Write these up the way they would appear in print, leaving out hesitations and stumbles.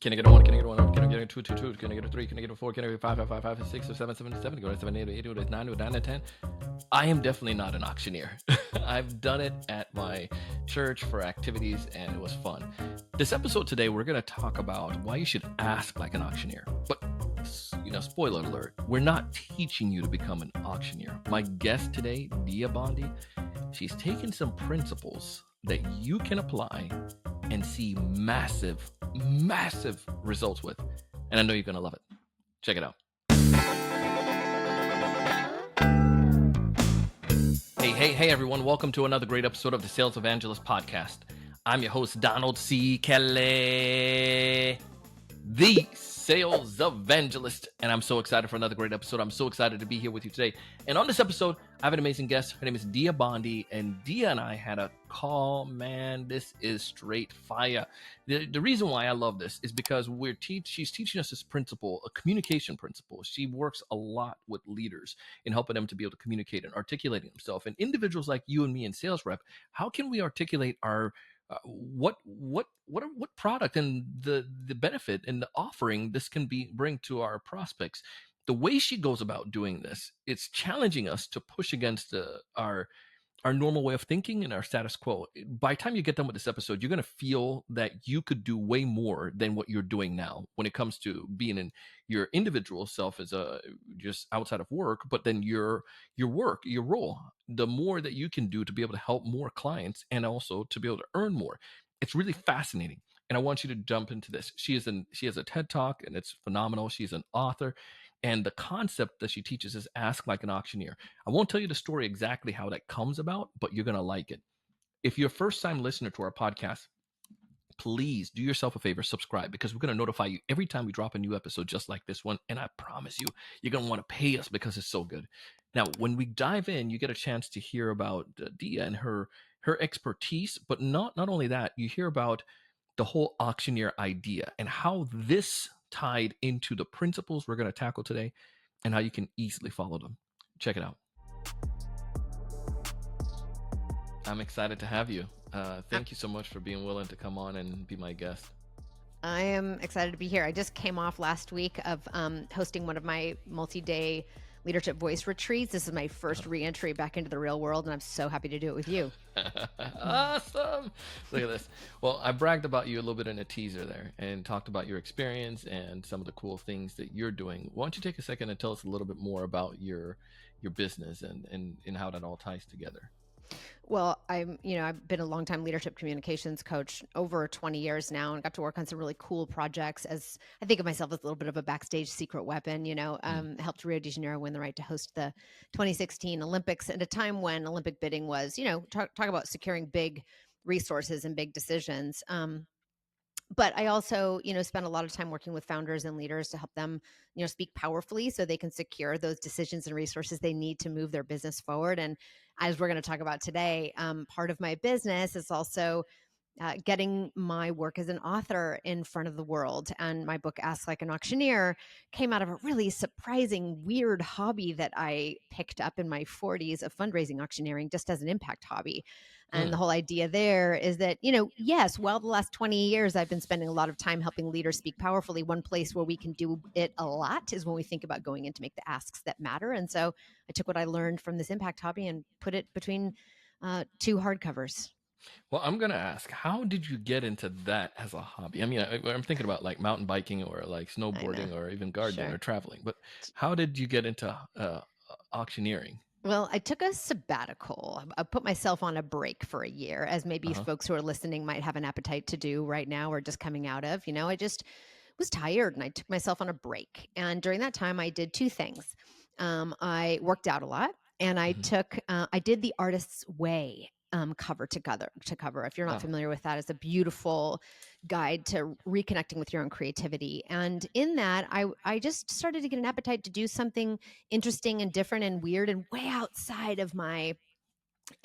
Can I get a one? Can I get a one? Can I get a two, two, two? Can I get a three? Can I get a four? Can I get a five, five, five, five, six, or seven, seven, seven? Go to seven, eight, eight, eight, nine, nine, and 10. I am definitely not an auctioneer. I've done it at my church for activities, and it was fun. This episode today, we're going to talk about why you should ask like an auctioneer. But spoiler alert, we're not teaching you to become an auctioneer. My guest today, Dia Bondi, she's taken some principles that you can apply and see massive results with. And I know you're going to love it. Check it out. Hey, everyone. Welcome to another great episode of the Sales Evangelist Podcast. I'm your host, Donald C. Kelly, the Sales Evangelist. And I'm so excited for another great episode. I'm so excited to be here with you today. And on this episode, I have an amazing guest. Her name is Dia Bondi. And Dia and I had a call. Man, this is straight fire. The reason why I love this is because she's teaching us this principle, a communication principle. She works a lot with leaders in helping them to be able to communicate and articulating themselves. And individuals like you and me in sales rep, how can we articulate our what product and the benefit and the offering this can bring to our prospects? The way she goes about doing this, it's challenging us to push against our normal way of thinking and our status quo. By the time you get done with this episode, you're going to feel that you could do way more than what you're doing now when it comes to being in your individual self as just outside of work, but then your work, your role, the more that you can do to be able to help more clients and also to be able to earn more. It's really fascinating. And I want you to jump into this. She has a TED Talk and it's phenomenal. She's an author. And the concept that she teaches is ask like an auctioneer. I won't tell you the story exactly how that comes about, but you're going to like it. If you're a first-time listener to our podcast, please do yourself a favor, subscribe, because we're going to notify you every time we drop a new episode just like this one. And I promise you, you're going to want to pay us because it's so good. Now, when we dive in, you get a chance to hear about Dia and her expertise, but not only that, you hear about the whole auctioneer idea and how this tied into the principles we're going to tackle today and how you can easily follow them. Check it out. I'm excited to have you. Thank you so much for being willing to come on and be my guest. I am excited to be here. I just came off last week of hosting one of my multi-day leadership voice retreats. This is my first re-entry back into the real world, and I'm so happy to do it with you. Awesome. Look at this. Well, I bragged about you a little bit in a teaser there and talked about your experience and some of the cool things that you're doing. Why don't you take a second and tell us a little bit more about your business and how that all ties together? Well, I've been a longtime leadership communications coach over 20 years now and got to work on some really cool projects. As I think of myself as a little bit of a backstage secret weapon, helped Rio de Janeiro win the right to host the 2016 Olympics at a time when Olympic bidding was, talk about securing big resources and big decisions. But I also, spend a lot of time working with founders and leaders to help them, speak powerfully so they can secure those decisions and resources they need to move their business forward. And as we're going to talk about today, part of my business is also getting my work as an author in front of the world. And my book, Ask Like an Auctioneer, came out of a really surprising, weird hobby that I picked up in my 40s of fundraising auctioneering just as an impact hobby. And the whole idea there is that, yes, while the last 20 years I've been spending a lot of time helping leaders speak powerfully, one place where we can do it a lot is when we think about going in to make the asks that matter. And so I took what I learned from this impact hobby and put it between two hardcovers. Well, I'm going to ask, how did you get into that as a hobby? I mean, I'm thinking about like mountain biking or like snowboarding or even gardening or traveling, but how did you get into auctioneering? Well, I took a sabbatical. I put myself on a break for a year, as maybe folks who are listening might have an appetite to do right now or just coming out of. I just was tired and I took myself on a break. And during that time, I did two things. I worked out a lot and I did the Artist's Way cover to cover. If you're not familiar with that, it's a beautiful guide to reconnecting with your own creativity. And in that, I just started to get an appetite to do something interesting and different and weird and way outside of my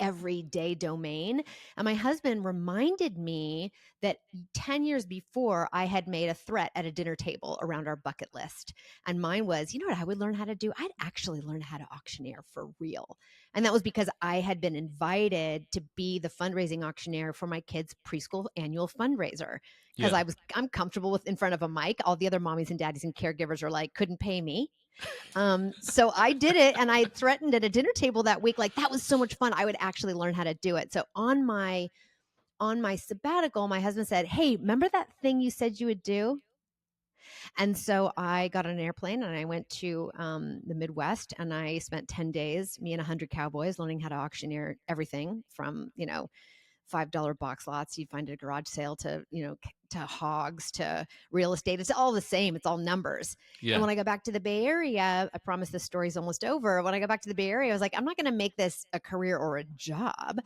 everyday domain. And my husband reminded me that 10 years before I had made a threat at a dinner table around our bucket list. And mine was, you know what I would learn how to do? I'd actually learn how to auctioneer for real. And that was because I had been invited to be the fundraising auctioneer for my kids' preschool annual fundraiser. Because Yeah. I'm comfortable with in front of a mic. All the other mommies and daddies and caregivers are like, couldn't pay me. So I did it, and I threatened at a dinner table that week, like that was so much fun. I would actually learn how to do it. So on my sabbatical, my husband said, "Hey, remember that thing you said you would do?" And so I got on an airplane and I went to the Midwest, and I spent 10 days, me and 100 cowboys, learning how to auctioneer everything from, $5 box lots you'd find at a garage sale to, to hogs, to real estate. It's all the same. It's all numbers. And Yeah. when I got back to the Bay Area, I promise this story's almost over. When I got back to the Bay Area, I was like, I'm not going to make this a career or a job.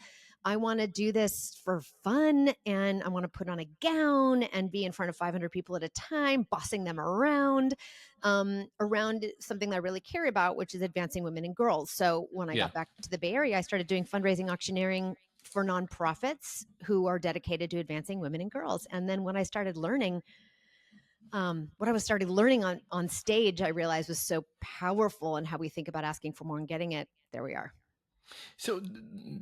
I want to do this for fun, and I want to put on a gown and be in front of 500 people at a time, bossing them around something that I really care about, which is advancing women and girls. So when I Yeah. got back to the Bay Area, I started doing fundraising auctioneering for nonprofits who are dedicated to advancing women and girls. And then when I started learning, what I was started learning on stage, I realized was so powerful, and how we think about asking for more and getting it. There we are. So,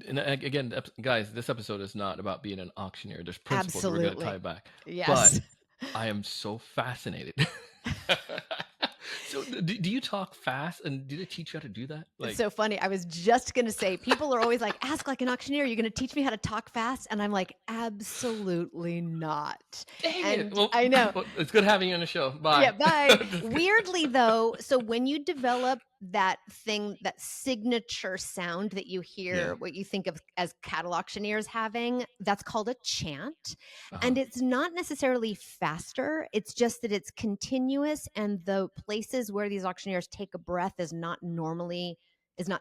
and again, guys, this episode is not about being an auctioneer. There's principles we're going to tie Absolutely. back, Yes. but I am so fascinated. So, do you talk fast, and do they teach you how to do that? It's Like, so funny. I was just going to say, people are always like, ask like an auctioneer. You're going to teach me how to talk fast? And I'm like, absolutely not. dang it! And Well, I know. it's good having you on the show. Yeah, Bye. bye. Just kidding. Weirdly though, so when you develop that thing, that signature sound that you Yeah. hear, what you think of as cattle auctioneers having, that's called a chant. Uh huh. And it's not necessarily faster, it's just that it's continuous, and the places where these auctioneers take a breath is not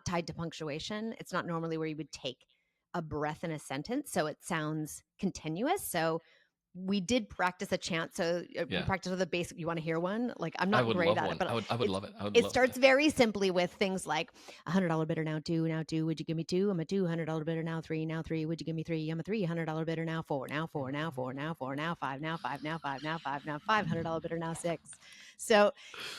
tied to punctuation. It's not normally where you would take a breath in a sentence, so it sounds continuous. So we did practice a chant. So we Yeah. practiced with a basic. You want to hear one? Like I'm I not would great love at it, one. but I would it's love it. I would it love it. starts very simply with things like $100 bidder now, two. Would you give me two? I'm a $200 bidder now, three. Would you give me three? I'm a $300 bidder now, four. Five now, $500 bidder now, six. So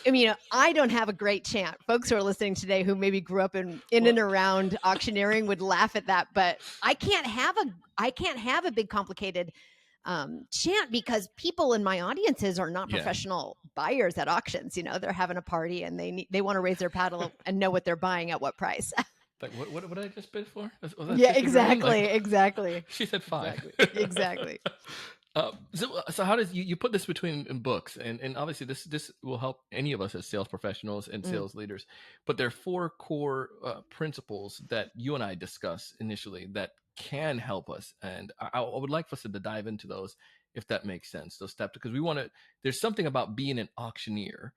I mean, I don't have a great chant. Folks who are listening today who maybe grew up in Well, and around auctioneering would laugh at that, but I can't have a big complicated chant, because people in my audiences are not yeah. professional buyers at auctions. They're having a party and they want to raise their paddle and know what they're buying at what price. Like, what did I just bid for? Was that Yeah, 50 grand? Like, exactly, she said five. exactly. So how does you put this between in books, and obviously this will help any of us as sales professionals and Mm. sales leaders, but there are four core principles that you and I discuss initially that can help us, and I would like for us to dive into those, if that makes sense, those steps, because we want to. There's something about being an auctioneer,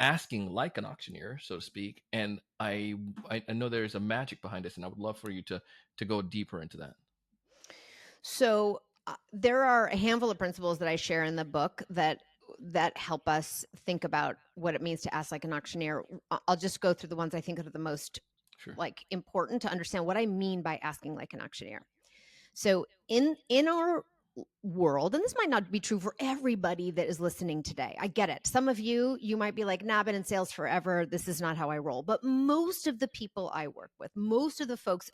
asking like an auctioneer, so to speak, and I know there's a magic behind this, and I would love for you to go deeper into that. So there are a handful of principles that I share in the book that help us think about what it means to ask like an auctioneer. I'll just go through the ones I think are the most Sure. like important to understand what I mean by asking like an auctioneer. So in our world, and this might not be true for everybody that is listening today. I get it. Some of you might be like, nah, I've been in sales forever. This is not how I roll. But most of the people I work with, most of the folks,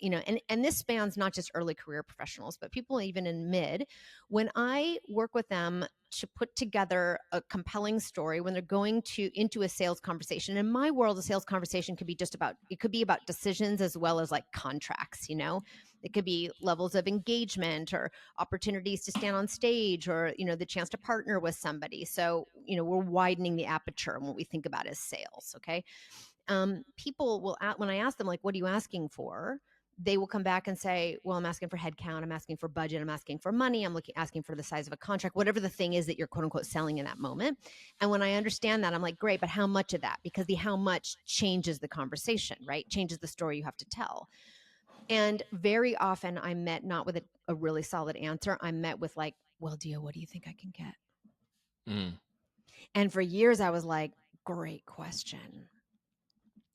and this spans not just early career professionals, but people even in mid, when I work with them to put together a compelling story when they're going into a sales conversation. In my world, a sales conversation could be about decisions as well as like contracts. It could be levels of engagement or opportunities to stand on stage, or the chance to partner with somebody. So we're widening the aperture and what we think about as sales. Okay. People will when I ask them, like, what are you asking for, they will come back and say, well, I'm asking for headcount, I'm asking for budget, I'm asking for money, asking for the size of a contract, whatever the thing is that you're quote unquote selling in that moment. And when I understand that, I'm like, great, but how much of that? Because the how much changes the conversation, right? Changes the story you have to tell. And very often I'm met not with a really solid answer. I'm met with like, well, Dia, what do you think I can get? Mm. And for years I was like, great question.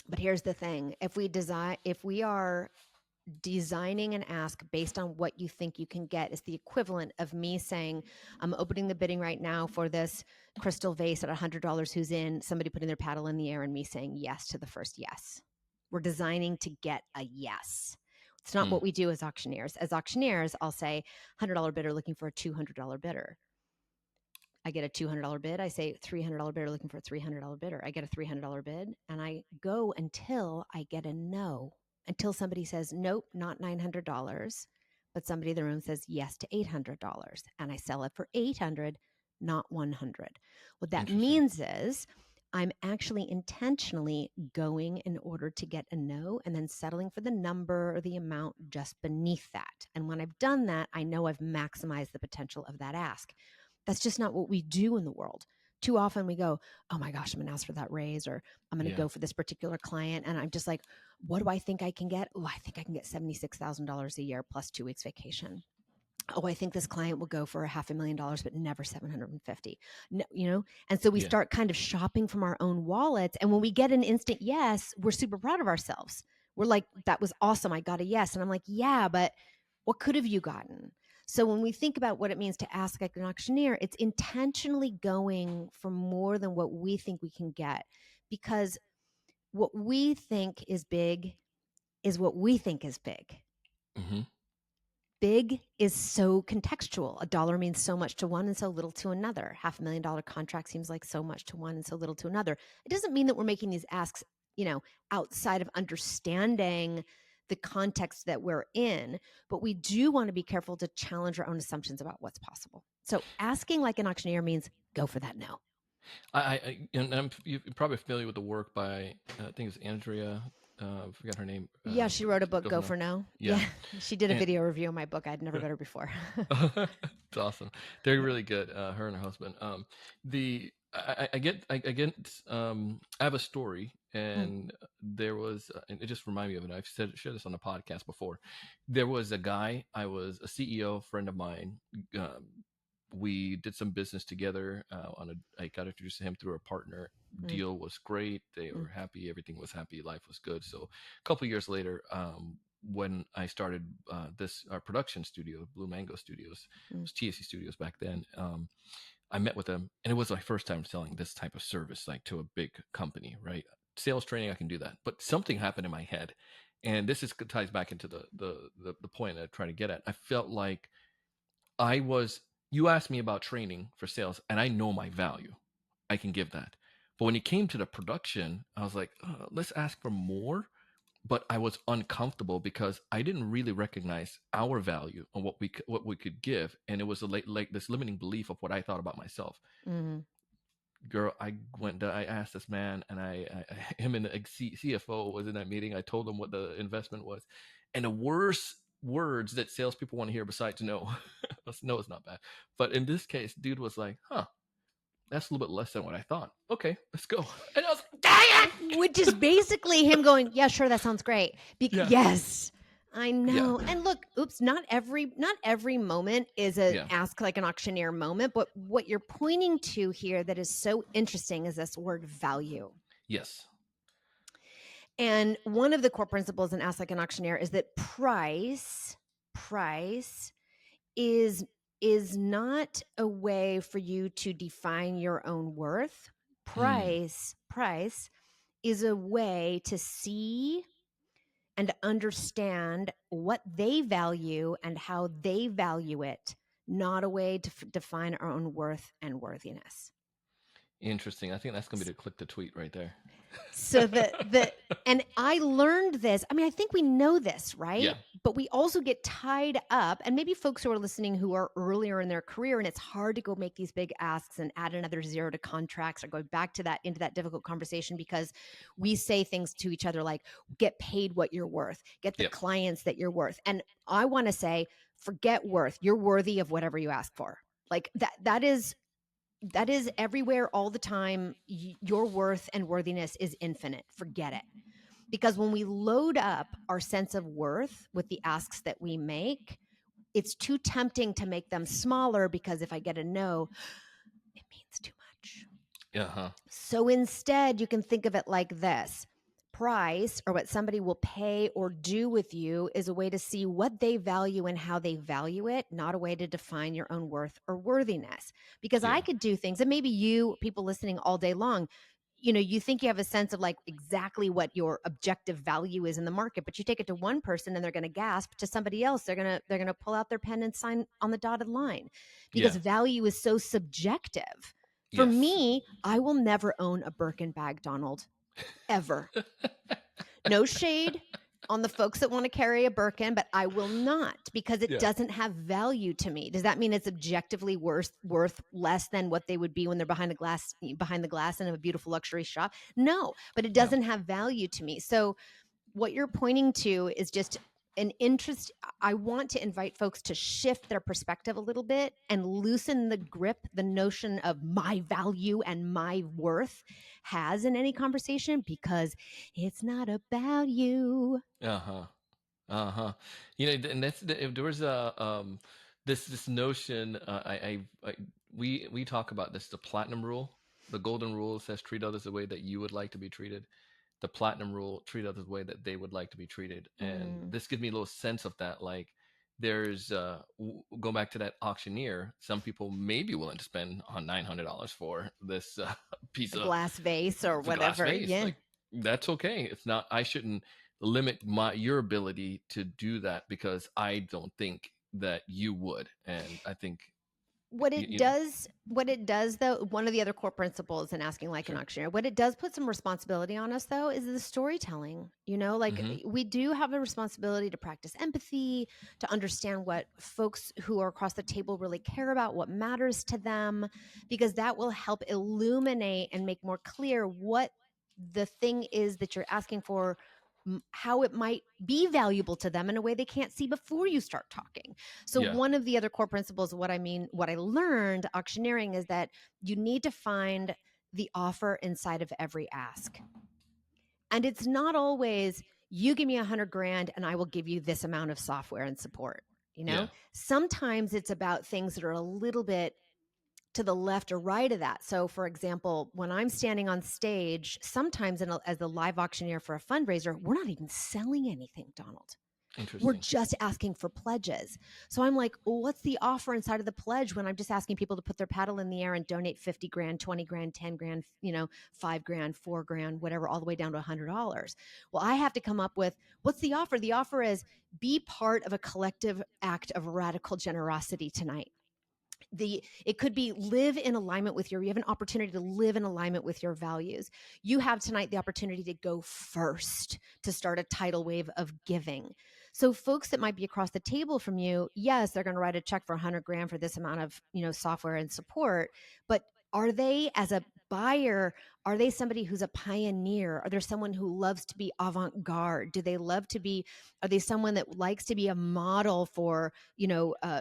But here's the thing. If we are designing an ask based on what you think you can get is the equivalent of me saying, I'm opening the bidding right now for this crystal vase at $100. Who's in? Somebody putting their paddle in the air and me saying yes to the first yes. We're designing to get a yes. It's not what we do as auctioneers. As auctioneers, I'll say $100 bidder looking for a $200 bidder. I get a $200 bid. I say $300 bidder looking for a $300 bidder. I get a $300 bid and I go until I get a no, until somebody says, nope, not $900, but somebody in the room says yes to $800 and I sell it for $800, not $100. What that means is I'm actually intentionally going in order to get a no and then settling for the number or the amount just beneath that. And when I've done that, I know I've maximized the potential of that ask. That's just not what we do in the world. Too often we go, oh my gosh, I'm going to ask for that raise, or I'm going to go for this particular client. And I'm just like, what do I think I can get? Oh, I think I can get $76,000 a year plus 2 weeks vacation. Oh, I think this client will go for $500,000, but never 750. No, you know? And so we start kind of shopping from our own wallets. And when we get an instant yes, we're super proud of ourselves. We're like, that was awesome. I got a yes. And I'm like, yeah, but what could have you gotten? So when we think about what it means to ask like an auctioneer, it's intentionally going for more than what we think we can get, because what we think is big is what we think is big. Mm-hmm. Big is so contextual. A dollar means so much to one and so little to another. $500,000 contract seems like so much to one and so little to another. It doesn't mean that we're making these asks, outside of understanding the context that we're in, but we do want to be careful to challenge our own assumptions about what's possible. So asking like an auctioneer means go for that no. You're probably familiar with the work by, I think it's Andrea. I forgot her name. Yeah, she wrote a book, Go for No. Yeah. She did a video review of my book. I'd never met her before. It's awesome. They're really good. Her and her husband. I have a story, and there was, and it just reminded me of it. I've shared this on the podcast before. There was a guy. I was a CEO friend of mine. We did some business together. I got introduced to him through a partner. Deal was great. They were happy. Everything was happy. Life was good. So a couple of years later, when I started our production studio, Blue Mango Studios, it was TAC Studios back then. I met with them, and it was my first time selling this type of service, like to a big company, right? Sales training, I can do that, but something happened in my head, and this ties back into the point I try to get at. I felt like you asked me about training for sales, and I know my value. I can give that. But when it came to the production, I was like, let's ask for more. But I was uncomfortable because I didn't really recognize our value and what we could give, and it was like this limiting belief of what I thought about myself. Mm-hmm. Girl, I asked this man, and him and the CFO was in that meeting. I told him what the investment was, and the worst words that salespeople want to hear besides no, no, it's not bad. But in this case, dude was like, "Huh, that's a little bit less than what I thought. Okay, let's go." And I was like, "Dang it!" Which is basically him going, "Yeah, sure, that sounds great." Yes, I know. And look, not every moment is a ask like an auctioneer moment, but what you're pointing to here that is so interesting is this word value. Yes. And one of the core principles in ask like an auctioneer is that price is not a way for you to define your own worth. Price is a way to see and understand what they value and how they value it, not a way to define our own worth and worthiness. Interesting. I think that's going to be the click to tweet right there. So and I learned this. I mean, I think we know this, right? Yeah. But we also get tied up, and maybe folks who are listening who are earlier in their career, and it's hard to go make these big asks and add another zero to contracts or go back to that into that difficult conversation, because we say things to each other like, get paid what you're worth, get the clients that you're worth. And I want to say, forget worth. You're worthy of whatever you ask for. Like that is everywhere all the time. Your worth and worthiness is infinite. Forget it. Because when we load up our sense of worth with the asks that we make, it's too tempting to make them smaller, because if I get a no, it means too much. Uh-huh. So instead, you can think of it like this. price or what somebody will pay or do with you is a way to see what they value and how they value it, not a way to define your own worth or worthiness. Because I Yeah. could do things, and maybe you, people listening all day long, you think you have a sense of like exactly what your objective value is in the market, but you take it to one person and they're going to gasp. To somebody else, they're going to pull out their pen and sign on the dotted line, because Yeah. value is so subjective. For Yes. me, I will never own a Birkin bag, Donald, ever. No shade on the folks that want to carry a Birkin, but I will not, because it Yeah. doesn't have value to me. Does that mean it's objectively worth less than what they would be when they're behind the glass in a beautiful luxury shop? No, but it No. doesn't have value to me. So what you're pointing to is just an interest. I want to invite folks to shift their perspective a little bit and loosen the grip the notion of my value and my worth has in any conversation, because it's not about you. Uh-huh. Uh-huh. And if there was a this notion, we talk about this, the platinum rule. The golden rule says treat others the way that you would like to be treated. The platinum rule, treat others the way that they would like to be treated. And Mm, this gives me a little sense of that. Like there's go back to that auctioneer. Some people may be willing to spend on $900 for this piece a of glass vase or the glass whatever. vase. Yeah. Like that's okay. It's not. I shouldn't limit your ability to do that because I don't think that you would. And I think What you, it you know, does, though, one of the other core principles in asking like an sure. auctioneer, what it does put some responsibility on us though, is the storytelling. Like Mm-hmm. we do have a responsibility to practice empathy, to understand what folks who are across the table really care about, what matters to them, because that will help illuminate and make more clear what the thing is that you're asking for, how it might be valuable to them in a way they can't see before you start talking. So Yeah. one of the other core principles of what I learned auctioneering, is that you need to find the offer inside of every ask. And it's not always, you give me 100 grand and I will give you this amount of software and support. Yeah. Sometimes it's about things that are a little bit to the left or right of that. So, for example, when I'm standing on stage, sometimes as a live auctioneer for a fundraiser, we're not even selling anything, Donald. We're Interesting. just asking for pledges. So I'm like, well, what's the offer inside of the pledge when I'm just asking people to put their paddle in the air and donate 50 grand, 20 grand, 10 grand, 5 grand, 4 grand, whatever, all the way down to $100. Well, I have to come up with, what's the offer? The offer is, be part of a collective act of radical generosity tonight. It could be, live in alignment with you have an opportunity to live in alignment with your values. You have tonight the opportunity to go first, to start a tidal wave of giving. So folks that might be across the table from you, yes, they're going to write a check for 100 grand for this amount of software and support, but are they, as a buyer, are they somebody who's a pioneer? Are there someone who loves to be avant-garde? Do they love to be, are they someone that likes to be a model for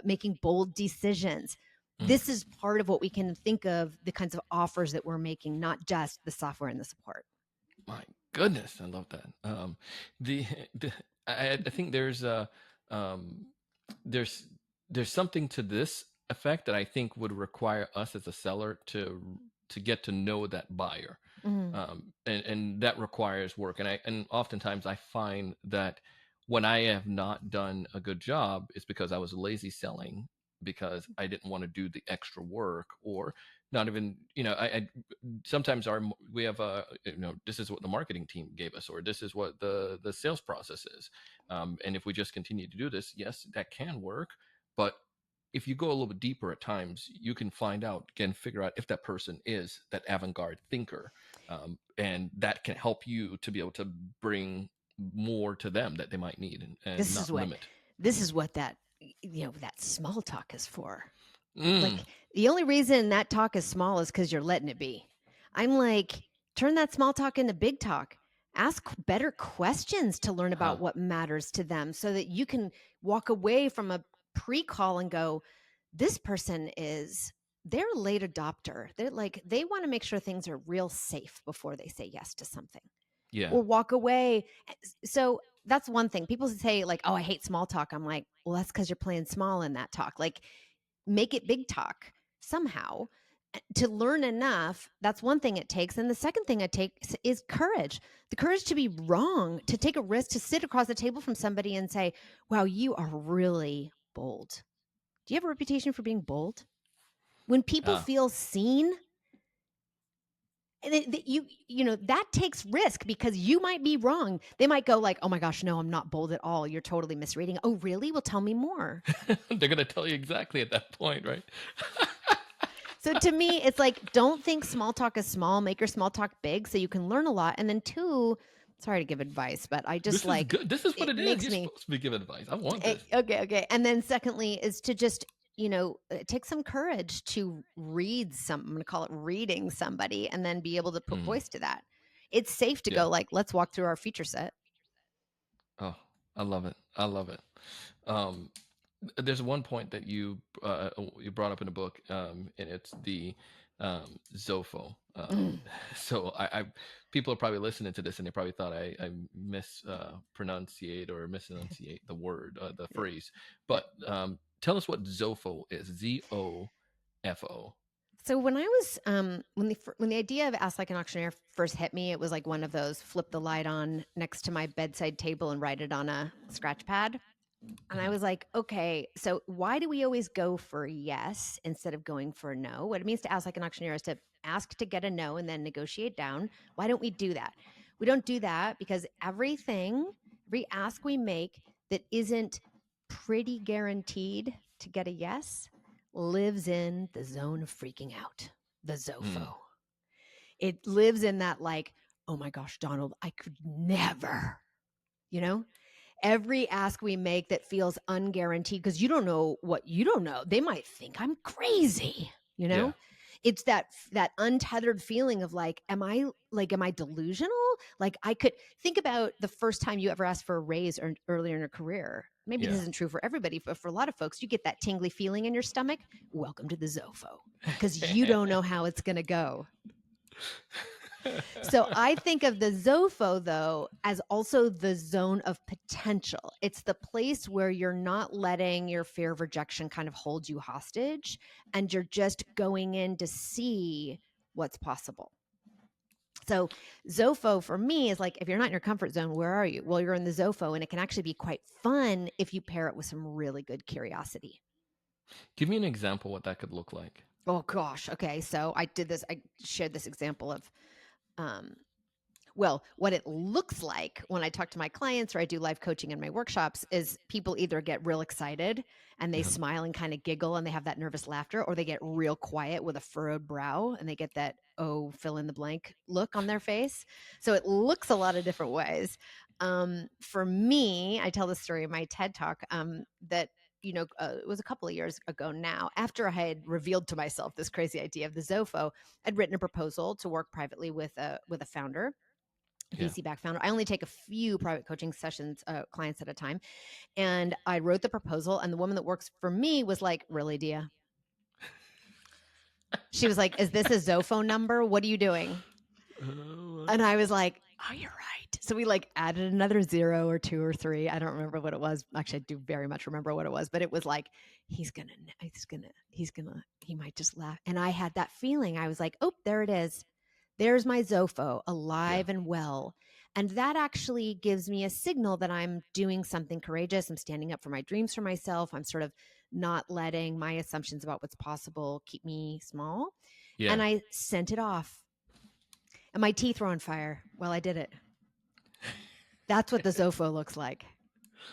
making bold decisions? Mm. This is part of what we can think of, the kinds of offers that we're making, not just the software and the support. My goodness, I love that. The, the I think um, there's there's something to this effect that I think would require us as a seller to get to know that buyer, Mm, and that requires work. And oftentimes I find that when I have not done a good job, it's because I was lazy selling because I didn't want to do the extra work or not even I sometimes we have a this is what the marketing team gave us or this is what the sales process is, and if we just continue to do this, yes, that can work, but if you go a little bit deeper at times, you can figure out if that person is that avant-garde thinker, and that can help you to be able to bring more to them that they might need, and this is not what limit. that small talk is for. Mm, Like, the only reason that talk is small is because you're letting it be. I'm like, turn that small talk into big talk. Ask better questions to learn huh. about what matters to them, so that you can walk away from a pre-call and go, this person they're a late adopter. They're like, they want to make sure things are real safe before they say yes to something, Yeah. or walk away. So that's one thing. People say like, oh, I hate small talk. I'm like, well, that's because you're playing small in that talk. Like, make it big talk somehow. to learn enough, that's one thing it takes. And the second thing it takes is courage. The courage to be wrong, to take a risk, to sit across the table from somebody and say, wow, you are really bold. Do you have a reputation for being bold? When people Ah, feel seen, and you know that takes risk because you might be wrong. They might go like, "Oh my gosh, no, I'm not bold at all. You're totally misreading." Oh, really? Well, tell me more. they're gonna tell you exactly at that point, right? So to me, it's like, don't think small talk is small. Make your small talk big so you can learn a lot. And then two, sorry to give advice, but I just This is like good. This is what it it is. makes You're me supposed to be giving advice. I want this. okay. And then secondly is to just take some courage to read some. I'm going to call it reading somebody, and then be able to put Mm, voice to that. It's safe to yeah. go like, let's walk through our feature set. Oh, I love it. I love it. Um, there's one point that you brought up in the book, and it's the Zofo. Mm, So I people are probably listening to this and they probably thought I pronunciate or misenunciate the word, the yeah. phrase. But tell us what Zofo is. Zofo. So when I was when the idea of Ask Like an Auctioneer first hit me, it was like one of those flip the light on next to my bedside table and write it on a scratch pad. And I Mhm. was like, okay, so why do we always go for a yes instead of going for a no? What it means to ask like an auctioneer is to ask to get a no and then negotiate down. Why don't we do that? We don't do that because every ask we make that isn't pretty guaranteed to get a yes lives in the zone of freaking out, the Mm, Zofo. It lives in that, like, oh my gosh, Donald, I could never, you know? Every ask we make that feels unguaranteed because you don't know what you don't know. They might think I'm crazy, you yeah. know? It's that untethered feeling of like, am I delusional? Like I could think about the first time you ever asked for a raise or earlier in your career. Maybe this Yeah. isn't true for everybody, but for a lot of folks, you get that tingly feeling in your stomach. Welcome to the Zofo. Because you don't know how it's gonna go. So I think of the Zofo, though, as also the zone of potential. It's the place where you're not letting your fear of rejection kind of hold you hostage, and you're just going in to see what's possible. So Zofo for me is like, if you're not in your comfort zone, where are you? Well, you're in the Zofo, and it can actually be quite fun if you pair it with some really good curiosity. Give me an example what that could look like. Oh gosh. Okay. So I shared this example of um, well, what it looks like when I talk to my clients or I do live coaching in my workshops is people either get real excited and they Uh-huh. smile and kind of giggle and they have that nervous laughter, or they get real quiet with a furrowed brow and they get that, oh, fill in the blank look on their face. So it looks a lot of different ways. For me, I tell this story in my TED talk that it was a couple of years ago now, after I had revealed to myself this crazy idea of the Zofo. I'd written a proposal to work privately with a founder, Yeah. VC back founder. I only take a few private coaching sessions, clients at a time. And I wrote the proposal, and the woman that works for me was like, really, Dia? She was like, is this a Zofo number? What are you doing? Uh, And I was like, oh, you're right. So we like added another 0 or 2 or 3. I don't remember what it was. Actually, I do very much remember what it was, but it was like, he might just laugh. And I had that feeling. I was like, oh, there it is. There's my Zofo, yeah. alive and well. And that actually gives me a signal that I'm doing something courageous. I'm standing up for my dreams for myself. I'm sort of not letting my assumptions about what's possible keep me small. And Yeah. I sent it off. And my teeth were on fire while I did it. That's what the Zofo looks like.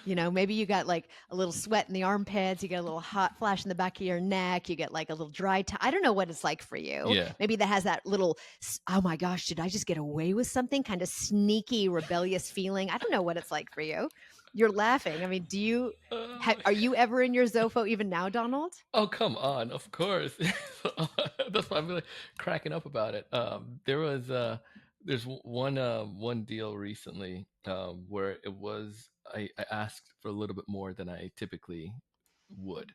Maybe you got like a little sweat in the armpits, you get a little hot flash in the back of your neck, you get like a little dry time. I don't know what it's like for you. Yeah. Maybe that has that little, oh my gosh, did I just get away with something? Kind of sneaky, rebellious feeling. I don't know what it's like for you. You're laughing. I mean, Uh, are you ever in your Zofo even now, Donald? oh, come on. Of course. That's why I'm really cracking up about it. There's one deal recently where I asked for a little bit more than I typically would.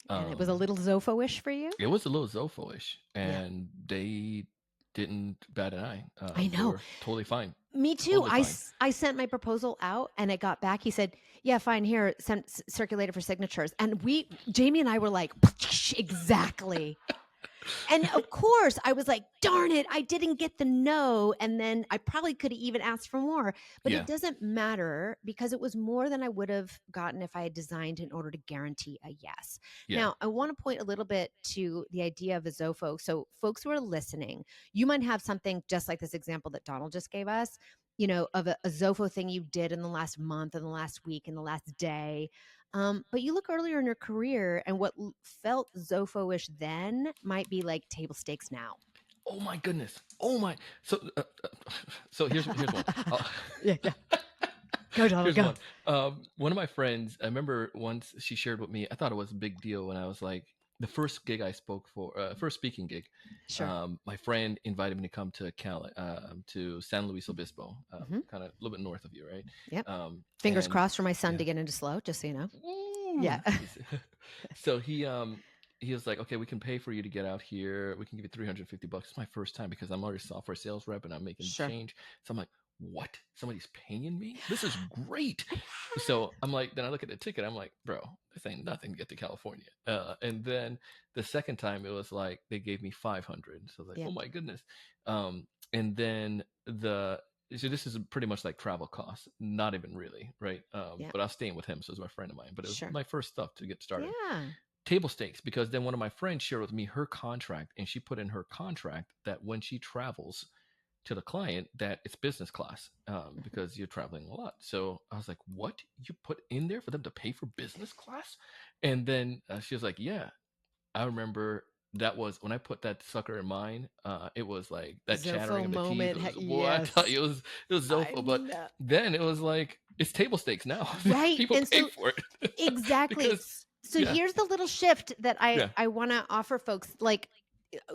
And it was a Um, little Zofo-ish for you? it was a little Zofo-ish, Yeah, and they didn't bat an eye. I They know. were totally fine. Me too. Totally fine. I sent my proposal out and it got back. He said, yeah, fine, here, circulate it for signatures. And Jamie and I were like, exactly. And of course, I was like, darn it, I didn't get the no. And then I probably could have even asked for more, but it Yeah. doesn't matter because it was more than I would have gotten if I had designed in order to guarantee a yes. Yeah. Now, I want to point a little bit to the idea of a ZOFO. So, folks who are listening, you might have something just like this example that Donald just gave us. Of a ZOFO thing you did in the last month, in the last week, in the last day. But you look earlier in your career, and what felt Zofo-ish then might be like table stakes now. Oh my goodness. Oh my. So, so here's one. Yeah, yeah. Go, Donald, Here's go. one. One of my friends, I remember once she shared with me. I thought it was a big deal when I was like the first gig I spoke for, first speaking gig. Sure. My friend invited me to come to to San Luis Obispo, Hmm. kind of a little bit north of you, right? Yep. Fingers And crossed for my son yeah. to get into slow, just so you know. Ooh. Yeah. So he was like, okay, we can pay for you to get out here. We can give you $350. It's my first time because I'm already a software sales rep and I'm making Sure. change. So I'm like, what? Somebody's paying me? This is great. So I'm like, then I look at the ticket. I'm like, bro, this ain't nothing to get to California. And then the second time it was like they gave me 500. So I was like, Yep. oh my goodness. And then so this is pretty much like travel costs, not even really, right? Yep. But I was staying with him, so it was my friend of mine. But it was Sure. my first stuff to get started. Yeah. Table stakes, because then one of my friends shared with me her contract, and she put in her contract that when she travels to the client, that it's business class, because you're traveling a lot. So I was like, "What you put in there for them to pay for business class?" And then she was like, "Yeah, I remember." That was when I put that sucker in mine. It was like that chattering Zofo of the teeth. It moment. was, boy, I tell Yes. you, it was I Zofa. But know. then it was like it's table stakes now. Right. People And pay so for it exactly. because So yeah, here's the little shift that I yeah, I want to offer folks. Like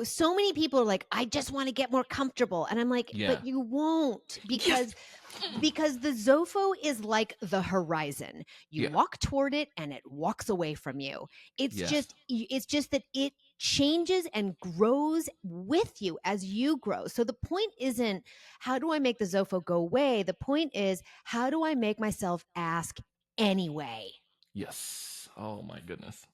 so many people are like, I just want to get more comfortable. And I'm like, yeah. but you won't Yes. because the Zofo is like the horizon. You Yeah. walk toward it and it walks away from you. Yes. It's just that it changes and grows with you as you grow. So the point isn't how do I make the Zofo go away? The point is how do I make myself ask anyway? Yes. Oh my goodness.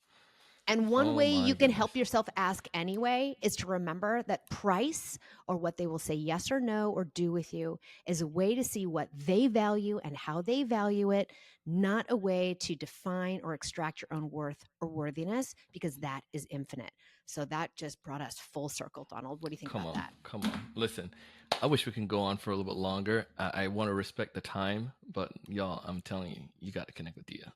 And one Oh way my you can goodness. help yourself ask anyway is to remember that price or what they will say yes or no or do with you is a way to see what they value and how they value it, not a way to define or extract your own worth or worthiness, because that is infinite. So that just brought us full circle, Donald. What do you think Come about on. that? Come on. Listen, I wish we can go on for a little bit longer. I want to respect the time, but y'all, I'm telling you, you got to connect with Dia.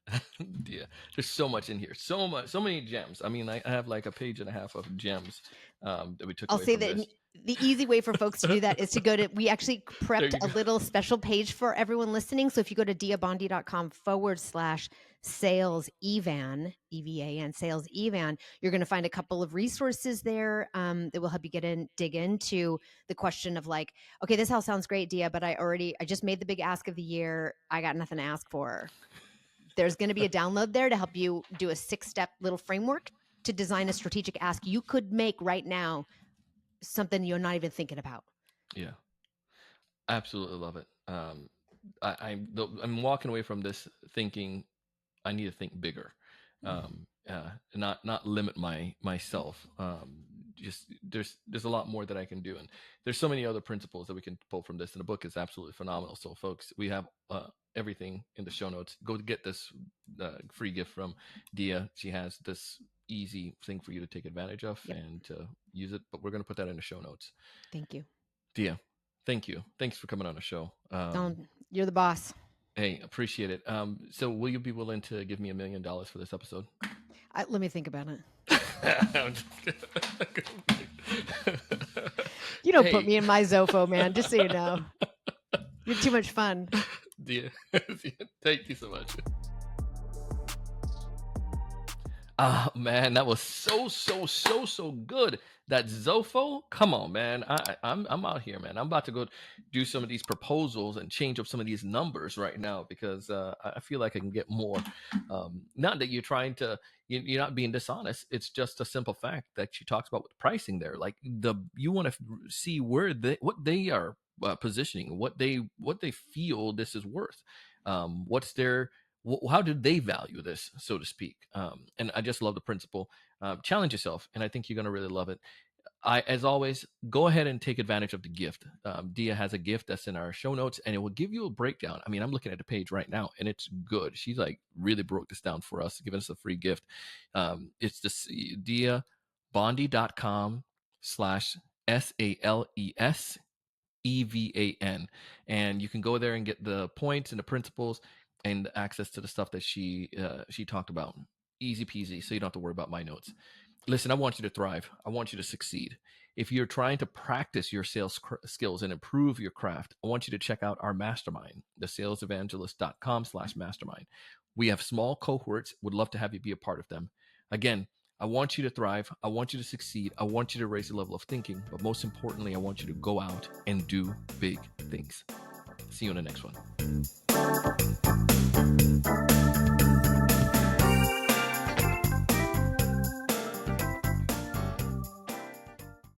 Dia. There's so much in here. So much. So many gems. I mean, I have like a page and a half of gems that we took I'll away say from that this. the easy way for folks to do that is to go to, we actually There prepped you a go. little special page for everyone listening. So if you go to diabondi.com/sales evan, EVAN, sales evan, you're going to find a couple of resources there that will help you dig into the question of like, okay, this house sounds great, Dia, but I just made the big ask of the year. I got nothing to ask for. There's going to be a download there to help you do a 6-step little framework to design a strategic ask you could make right now, something you're not even thinking about. Yeah. Absolutely love it. I'm walking away from this thinking I need to think bigger, not limit myself. Just there's a lot more that I can do, and there's so many other principles that we can pull from this. And the book is absolutely phenomenal. So, folks, we have everything in the show notes. Go get this free gift from Dia. She has this easy thing for you to take advantage of Yep. and to use it. But we're going to put that in the show notes. Thank you. Dia, thank you. Thanks for coming on the show. Don't, you're the boss. Hey, appreciate it. So will you be willing to give me $1 million for this episode? Let me think about it. I'm just kidding. You don't put Hey, me in my Zofo, man, just so you know. You're too much fun. dear, thank you so much. Ah, man, that was so good. That Zofo, come on, man. I'm out here, man. I'm about to go do some of these proposals and change up some of these numbers right now because I feel like I can get more. Not that you're trying to, you're not being dishonest. It's just a simple fact that she talks about with pricing there. Like you want to see what they are positioning, what they feel this is worth. What's their how do they value this, so to speak? And I just love the principle. Challenge yourself, and I think you're going to really love it. As always, go ahead and take advantage of the gift. Dia has a gift that's in our show notes, and it will give you a breakdown. I mean, I'm looking at the page right now, and it's good. She's like really broke this down for us, giving us a free gift. It's the diabondi.com/SALESEVAN, and you can go there and get the points and the principles and access to the stuff that she talked about. Easy peasy, so you don't have to worry about my notes. Listen, I want you to thrive. I want you to succeed. If you're trying to practice your sales skills and improve your craft, I want you to check out our mastermind, thesalesevangelist.com/mastermind. We have small cohorts. Would love to have you be a part of them. Again, I want you to thrive. I want you to succeed. I want you to raise the level of thinking. But most importantly, I want you to go out and do big things. See you in the next one.